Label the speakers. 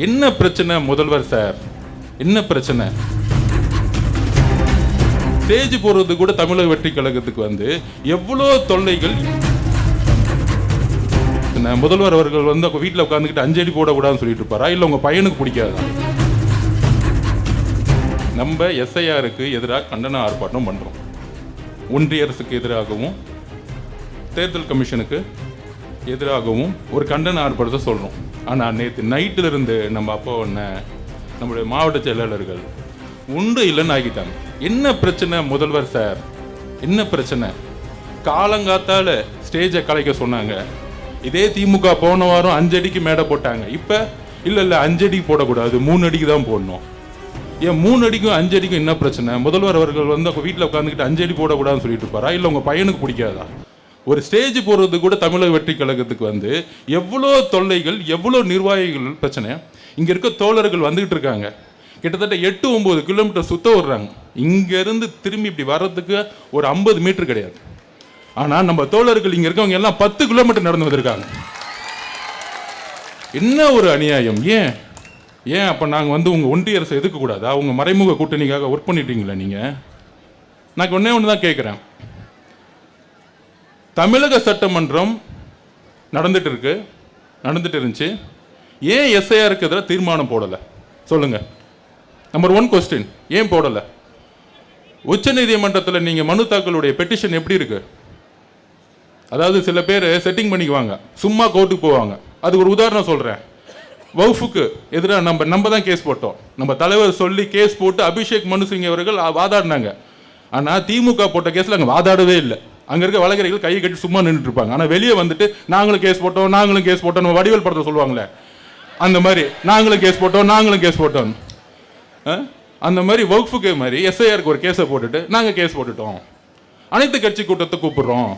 Speaker 1: என்ன பிரச்சனை முதல்வர் சார்? என்ன பிரச்சனை? ஸ்டேஜ் போறது கூட தமிழக வெற்றி கழகத்துக்கு வந்து எவ்வளோ தொல்லைகள். முதல்வர் அவர்கள் வந்து வீட்டில் உட்காந்துக்கிட்டு அஞ்சடி போடக்கூடாதுன்னு சொல்லிட்டு இருப்பாரா, இல்லை உங்க பையனுக்கு பிடிக்காதா? நம்ம எஸ்ஐஆருக்கு எதிராக கண்டன ஆர்ப்பாட்டம் பண்றோம். ஒன்றிய அரசுக்கு எதிராகவும் தேர்தல் கமிஷனுக்கு எதிராகவும் ஒரு கண்டன ஆர்ப்பாட்டத்தை சொல்றோம். ஆனால் நேற்று நைட்டில் இருந்து நம்ம அப்பா நம்முடைய மாவட்ட செயலாளர்கள் உண்டு இல்லைன்னு ஆகிட்டாங்க. என்ன பிரச்சனை முதல்வர் சார்? என்ன பிரச்சனை? காலங்காத்தால ஸ்டேஜை கலைக்க சொன்னாங்க. இதே திமுக போன வாரம் 5 அடிக்கு மேடை போட்டாங்க. இப்போ இல்லை 5 அடிக்கு போடக்கூடாது, 3 அடிக்கு தான் போடணும். ஏன் 3 அடிக்கும் 5 அடிக்கும் என்ன பிரச்சனை? முதல்வர் அவர்கள் வந்து வீட்டில் உட்காந்துக்கிட்டு 5 அடி போடக்கூடாதுன்னு சொல்லிட்டு இருப்பாரா, இல்லை உங்கள் பையனுக்கு பிடிக்காதா? ஒரு ஸ்டேஜ் போடுறது கூட தமிழக வெற்றி கழகத்துக்கு வந்து எவ்வளோ தொல்லைகள், எவ்வளோ நிர்வாகிகள் பிரச்சனை. இங்கே இருக்க தோழர்கள் வந்துகிட்டு இருக்காங்க. கிட்டத்தட்ட 8-9 கிலோமீட்டர் சுத்த வர்றாங்க. இங்கேருந்து திரும்பி இப்படி வர்றதுக்கு ஒரு 50 மீட்டர் கிடையாது. ஆனால் நம்ம தோழர்கள் இங்கே இருக்கவங்க எல்லாம் 10 கிலோமீட்டர் நடந்து வந்திருக்காங்க. என்ன ஒரு அநியாயம்! ஏன் அப்போ நாங்கள் வந்து உங்கள் ஒன்றிய அரசை எதுக்கக்கூடாதா? உங்கள் மறைமுக கூட்டணிக்காக ஒர்க் பண்ணிட்டீங்களா நீங்கள்? நான் ஒன்று தான் கேட்குறேன். தமிழக சட்டமன்றம் நடந்துட்டு இருந்துச்சு. ஏன் எஸ்ஐஆருக்கு எதிராக தீர்மானம் போடலை சொல்லுங்க. நம்பர் 1 கொஸ்டின், ஏன் போடலை? உச்ச நீதிமன்றத்தில் நீங்கள் மனு தாக்கலுடைய பெட்டிஷன் எப்படி இருக்கு? அதாவது சில பேர் செட்டிங் பண்ணிக்குவாங்க, சும்மா கோர்ட்டுக்கு போவாங்க. அதுக்கு ஒரு உதாரணம் சொல்கிறேன். வவுஃபுக்கு எதிராக நம்ம தான் கேஸ் போட்டோம். நம்ம தலைவர் சொல்லி கேஸ் போட்டு அபிஷேக் மனு சிங் அவர்கள் வாதாடினாங்க. ஆனால் திமுக போட்ட கேஸில் அங்கே வாதாடவே இல்லை. அங்கே இருக்க வழக்கறிஞர்கள் கையை கட்டி சும்மா நின்றுட்டு இருப்பாங்க. ஆனால் வெளியே வந்துட்டு நாங்களும் கேஸ் போட்டோம், நம்ம வடிவேல் படத்தை சொல்லுவாங்களே, அந்த மாதிரி நாங்களும் கேஸ் போட்டோம். அந்த மாதிரி வக்ஃபுக்கு மாதிரி எஸ்ஐஆருக்கு ஒரு கேஸை போட்டுட்டு நாங்கள் கேஸ் போட்டுட்டோம், அனைத்து கட்சி கூட்டத்தை கூப்பிடுறோம்,